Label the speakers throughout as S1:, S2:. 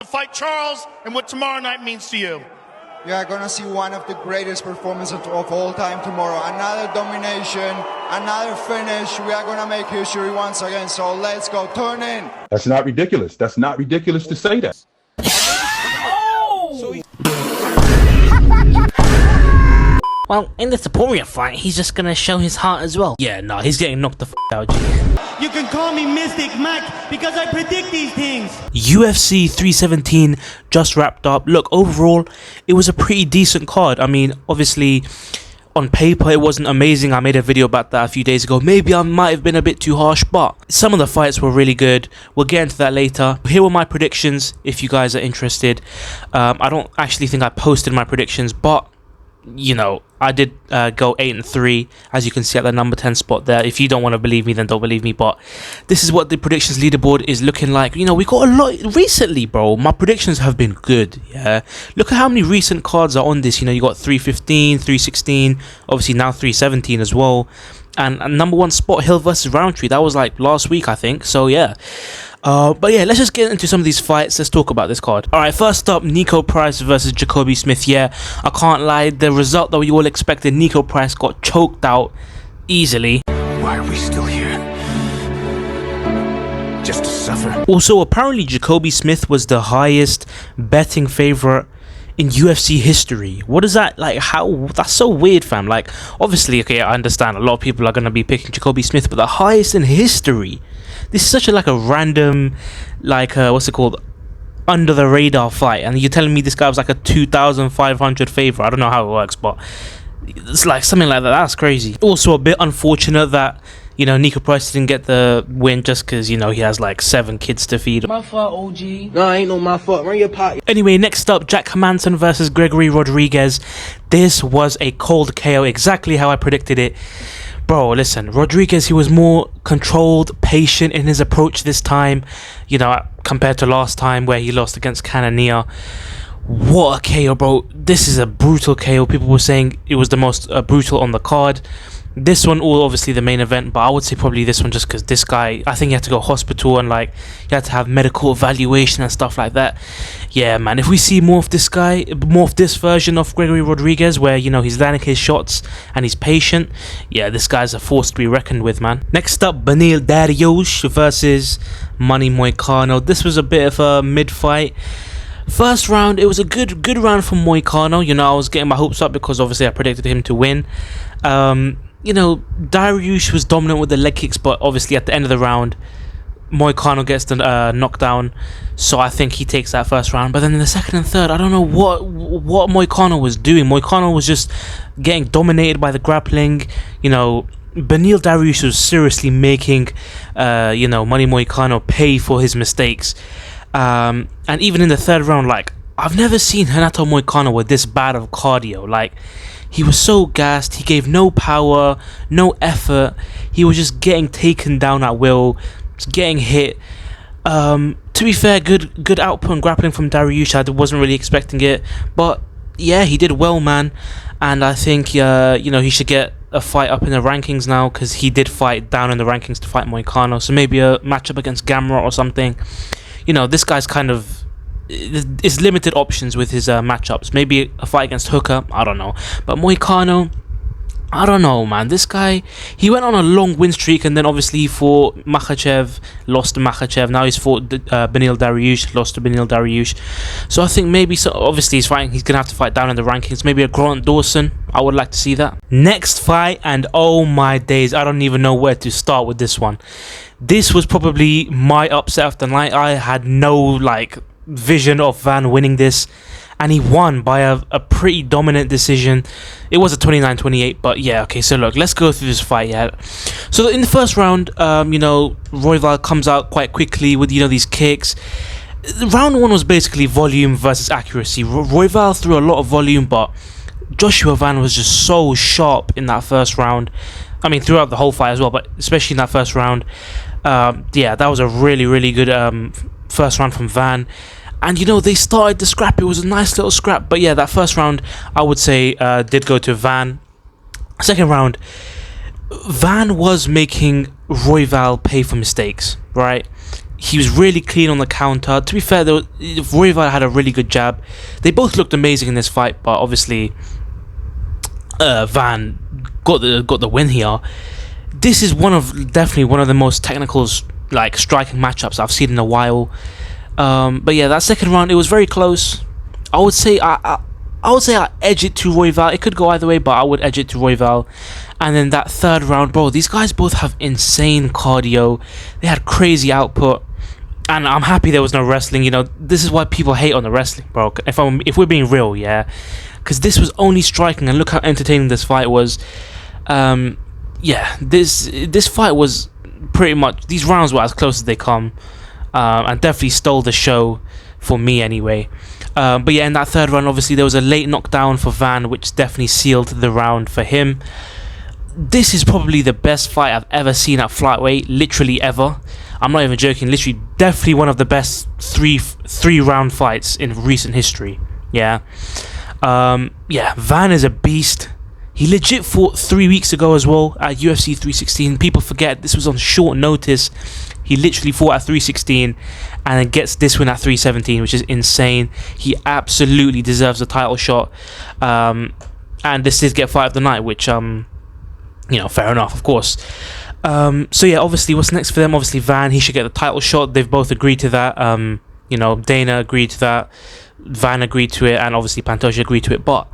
S1: Fight Charles and what tomorrow night means to you.
S2: You are gonna see one of the greatest performances of all time tomorrow. Another domination, another finish. We are gonna make history once again. So let's go. Turn in.
S3: That's not ridiculous. That's not ridiculous to say that.
S4: Well, in the Tapora fight, he's just gonna show his heart as well. Yeah, no, he's getting knocked the f out.
S5: You can call me Mystic Mac because I predict these things.
S4: UFC 317 just wrapped up. Look, overall, it was a pretty decent card. I mean, obviously, on paper, it wasn't amazing. I made a video about that a few days ago. Maybe I might have been a bit too harsh, but some of the fights were really good. We'll get into that later. Here were my predictions, if you guys are interested. I don't actually think I posted my predictions, but you know, I did go 8-3, as you can see at the number 10 spot there. If you don't want to believe me, then don't believe me, but this is what the predictions leaderboard is looking like. You know, we got a lot recently, bro. My predictions have been good. Yeah, look at how many recent cards are on this. You know, you got 315, 316, obviously now 317 as well, and number 1 spot, Hill versus Roundtree. That was like last week, I think. So yeah. But yeah, let's just get into some of these fights. Let's talk about this card. Alright, first up, Nico Price versus Jacoby Smith. Yeah, I can't lie, the result that we all expected. Nico Price got choked out easily.
S6: Why are we still here? Just to suffer?
S4: Also, apparently Jacoby Smith was the highest betting favorite in UFC history. What is that like? How? That's so weird, fam. Like, obviously, okay, I understand a lot of people are gonna be picking Jacoby Smith, but the highest in history. This is such a like a random, like what's it called, under the radar fight, and you're telling me this guy was like a 2,500 favorite. I don't know how it works, but it's like something like that. That's crazy. Also, a bit unfortunate that, you know, Nico Price didn't get the win just because, you know, he has like 7 kids to feed.
S5: My fault, OG. No, ain't no my fault. Run your pot.
S4: Anyway, next up, Jack Hermansson versus Gregory Rodriguez. This was a cold KO, exactly how I predicted it. Bro, listen, Rodriguez, he was more controlled, patient in his approach this time, you know, compared to last time where he lost against Cannonier. What a KO, bro. This is a brutal KO. People were saying it was the most brutal on the card. This one, obviously the main event, but I would say probably this one just because this guy, I think he had to go hospital and like he had to have medical evaluation and stuff like that. Yeah, man, if we see more of this guy, more of this version of Gregory Rodriguez where, you know, he's landing his shots and he's patient, yeah, this guy's a force to be reckoned with, man. Next up, Beneil Dariush versus Manny Moicano. This was a bit of a mid-fight. First round, it was a good round from Moicano. You know, I was getting my hopes up because obviously I predicted him to win. You know, Darush was dominant with the leg kicks, but obviously at the end of the round, Moicano gets the knockdown, so I think he takes that first round. But then in the second and third, I don't know what Moicano was doing. Moicano was just getting dominated by the grappling. You know, Beneil Dariush was seriously making, you know, Manny Moicano pay for his mistakes. And even in the third round, like, I've never seen Renato Moicano with this bad of cardio. Like, he was so gassed, he gave no power, no effort, he was just getting taken down at will, just getting hit. To be fair, good output and grappling from Dariush. I wasn't really expecting it, but yeah, he did well, man. And I think, you know, he should get a fight up in the rankings now, because he did fight down in the rankings to fight Moicano, so maybe a matchup against Gamrot or something. You know, this guy's kind of, it's limited options with his matchups. Maybe a fight against Hooker, I don't know. But Moicano, I don't know, man. This guy, he went on a long win streak, and then obviously he fought Makhachev, lost to Makhachev. Now he's fought Beneil Dariush, lost to Beneil Dariush. So I think maybe, so obviously he's going to have to fight down in the rankings. Maybe a Grant Dawson, I would like to see that. Next fight, and oh my days, I don't even know where to start with this one. This was probably my upset of the night. I had no, like, vision of Van winning this, and he won by a pretty dominant decision. It was a 29-28, but yeah, okay, so look, let's go through this fight. Yeah, so in the first round, you know, Royval comes out quite quickly with, you know, these kicks. Round 1 was basically volume versus accuracy. Royval threw a lot of volume, but Joshua Van was just so sharp in that first round. I mean, throughout the whole fight as well, but especially in that first round. Yeah, that was a really good first round from Van. And, you know, they started the scrap. It was a nice little scrap. But yeah, that first round, I would say, did go to Van. Second round, Van was making Royval pay for mistakes, right? He was really clean on the counter. To be fair, though, Royval had a really good jab. They both looked amazing in this fight, but obviously Van got the win here. This is definitely one of the most technical, like, striking matchups I've seen in a while. But yeah, that second round, it was very close. I would say I edge it to Royval. It could go either way, but I would edge it to Royval. And then that third round, bro, these guys both have insane cardio. They had crazy output, and I'm happy there was no wrestling. You know, this is why people hate on the wrestling, bro. If we're being real, yeah, because this was only striking, and look how entertaining this fight was. Yeah, this fight was pretty much, these rounds were as close as they come, and definitely stole the show for me anyway. But yeah, in that third round, obviously there was a late knockdown for Van, which definitely sealed the round for him. This is probably the best fight I've ever seen at flyweight, literally ever. I'm not even joking. Literally, definitely one of the best three round fights in recent history. Yeah, yeah. Van is a beast. He legit fought 3 weeks ago as well at UFC 316. People forget this was on short notice. He literally fought at 316 and then gets this win at 317, which is insane. He absolutely deserves a title shot. And this did get fight of the night, which you know, fair enough, of course. So yeah, obviously, what's next for them? Obviously, Van, he should get the title shot. They've both agreed to that. You know, Dana agreed to that. Van agreed to it, and obviously Pantosia agreed to it. But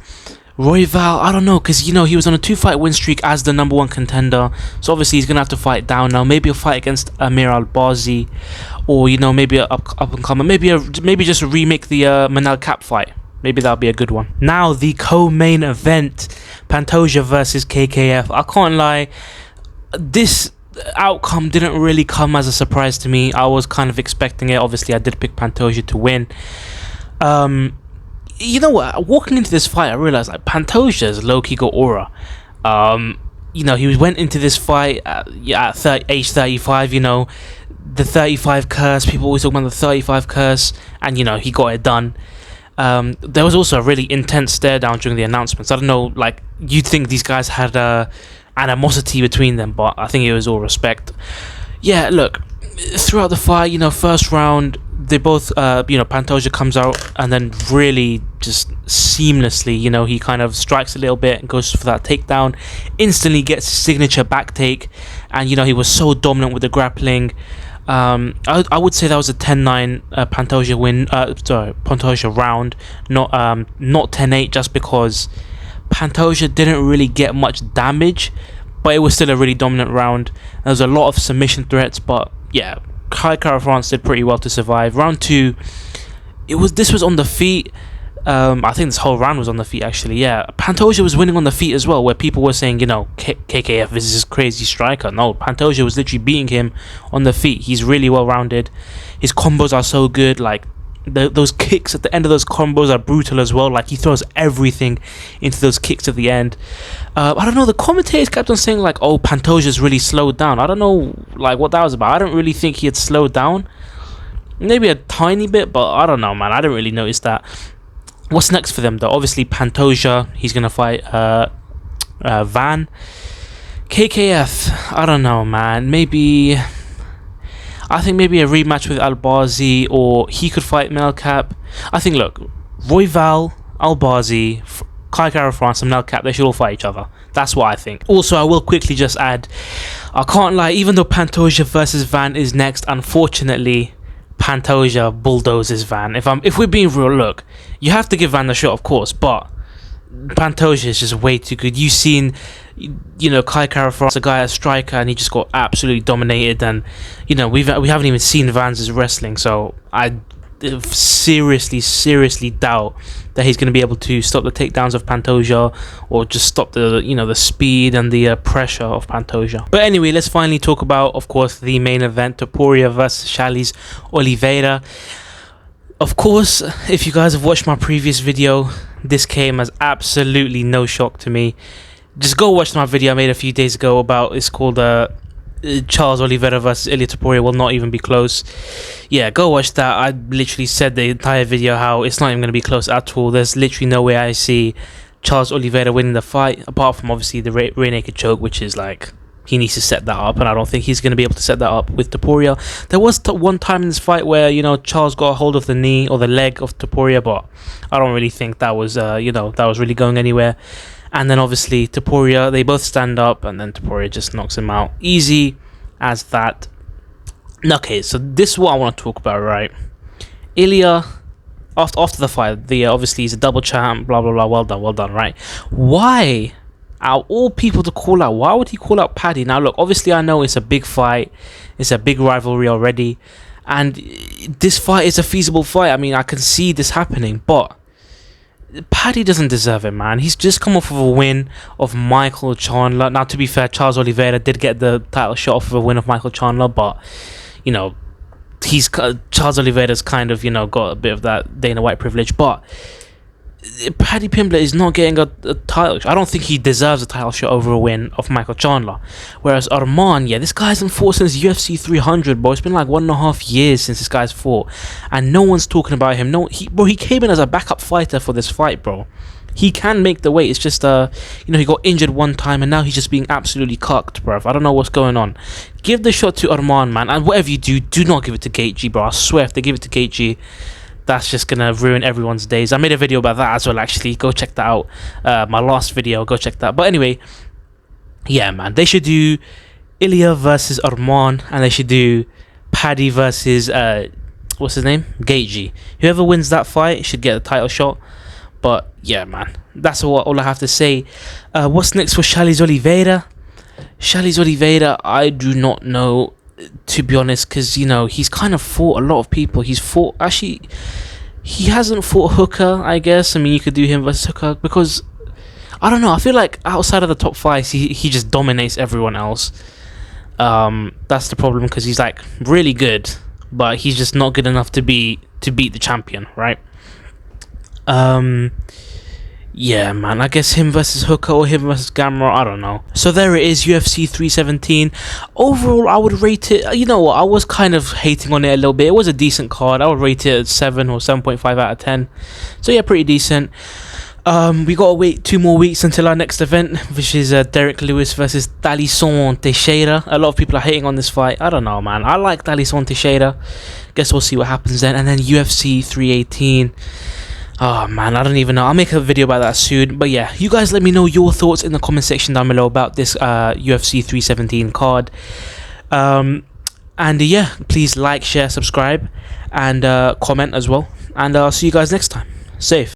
S4: Royval, I don't know, because, you know, he was on a 2-fight win streak as the #1 contender. So obviously he's gonna have to fight down now. Maybe a fight against Amir Albazi, or, you know, maybe a up and comer. Maybe just remake the Manel Cap fight. Maybe that'll be a good one. Now the co-main event, Pantosia versus KKF. I can't lie, this outcome didn't really come as a surprise to me. I was kind of expecting it. Obviously, I did pick Pantosia to win. You know what? Walking into this fight, I realized, like, Pantosia's low-key got aura. You know, he went into this fight at age 35. You know, the 35 curse. People always talk about the 35 curse, and, you know, he got it done. There was also a really intense stare down during the announcements. I don't know, like, you'd think these guys had animosity between them, but I think it was all respect. Yeah, look, throughout the fight, you know, first round, they both, you know, Pantosia comes out and then really just seamlessly, you know, he kind of strikes a little bit and goes for that takedown, instantly gets his signature back take, and, you know, he was so dominant with the grappling. I would say that was a 10-9 Pantosia win. Sorry, Pantosia round, not 10-8, just because Pantosia didn't really get much damage, but it was still a really dominant round. There was a lot of submission threats, but yeah, Kai Kara France did pretty well to survive. Round 2, this was on the feet. I think this whole round was on the feet, actually. Yeah, Pantosia was winning on the feet as well, where people were saying, you know, KKF is this crazy striker. No, Pantosia was literally beating him on the feet. He's really well rounded. His combos are so good. Like, those kicks at the end of those combos are brutal as well. Like, he throws everything into those kicks at the end. I don't know, the commentators kept on saying, like, oh, Pantosia's really slowed down. I don't know, like, what that was about. I don't really think he had slowed down. Maybe a tiny bit, but I don't know, man. I didn't really notice that. What's next for them, though? Obviously, Pantosia, he's going to fight Van. KKF, I don't know, man. I think maybe a rematch with Albazi, or he could fight Melcap. I think, look, Royval, Albazi, Kai Kara France, and Melcap, they should all fight each other. That's what I think. Also, I will quickly just add, I can't lie, even though Pantosia versus Van is next, unfortunately, Pantosia bulldozes Van. If we're being real, look, you have to give Van the shot, of course, but Pantosia is just way too good. You've seen, you know, Kai Kara France, a guy as striker, and he just got absolutely dominated. And, you know, we haven't even seen Van's wrestling, so I seriously doubt that he's going to be able to stop the takedowns of Pantosia, or just stop the, you know, the speed and the pressure of Pantosia. But anyway, let's finally talk about, of course, the main event, Tapora versus Charles Oliveira. Of course, if you guys have watched my previous video, this came as absolutely no shock to me. Just go watch my video I made a few days ago about, it's called Charles Oliveira versus Ilia Tapora will not even be close. Yeah, go watch that. I literally said the entire video how it's not even going to be close at all. There's literally no way I see Charles Oliveira winning the fight, apart from obviously the rear naked choke, which is like he needs to set that up, and I don't think he's going to be able to set that up with Tapora. There was one time in this fight where, you know, Charles got a hold of the knee or the leg of Tapora, but I don't really think that was, you know, that was really going anywhere. And then obviously Tapora, they both stand up, and then Tapora just knocks him out. Easy as that. Okay, so this is what I want to talk about, right? Ilia, after the fight, obviously he's a double champ, blah, blah, blah, well done, right? Why? Out of all people to call out, why would he call out Paddy? Now look, obviously I know it's a big fight, it's a big rivalry already, and this fight is a feasible fight. I mean, I can see this happening, but Paddy doesn't deserve it, man. He's just come off of a win of Michael Chandler. Now, to be fair, Charles Oliveira did get the title shot off of a win of Michael Chandler, but, you know, Charles Oliveira's kind of, you know, got a bit of that Dana White privilege, but Paddy Pimblett is not getting a title shot. I don't think he deserves a title shot over a win of Michael Chandler. Whereas Arman, yeah, this guy hasn't fought since UFC 300, bro. It's been like 1.5 years since this guy's fought, and no one's talking about him. He came in as a backup fighter for this fight, bro. He can make the weight. It's just, you know, he got injured one time, and now he's just being absolutely cucked, bro. I don't know what's going on. Give the shot to Arman, man, and whatever you do, do not give it to Gaethje, bro. I swear, if they give it to Gaethje, that's just gonna ruin everyone's days. I made a video about that as well, actually. Go check that out. My last video, go check that. But anyway, yeah, man, they should do Ilia versus Arman, and they should do Paddy versus what's his name, Gaethje. Whoever wins that fight should get a title shot. But yeah, man, that's all I have to say. What's next for Charles Oliveira? Charles Oliveira, I do not know, to be honest, because, you know, he's kind of fought a lot of people. He's fought, actually, he hasn't fought Hooker, I guess. I mean, you could do him versus Hooker, because, I don't know, I feel like outside of the top five, he just dominates everyone else. That's the problem, because he's, like, really good, but he's just not good enough to beat the champion, right? Yeah, man, I guess him versus Hooker or him versus Gamera, I don't know. So there it is, UFC 317. Overall, I would rate it, you know what, I was kind of hating on it a little bit. It was a decent card. I would rate it at 7 or 7.5 out of 10. So yeah, pretty decent. We gotta wait 2 more weeks until our next event, which is Derek Lewis versus Dalisson Teixeira. A lot of people are hating on this fight. I don't know, man. I like Dalisson Teixeira. Guess we'll see what happens then. And then UFC 318. Oh man, I don't even know. I'll make a video about that soon. But yeah, you guys let me know your thoughts in the comment section down below about this UFC 317 card. And yeah, please like, share, subscribe, and comment as well. And I'll see you guys next time. Safe.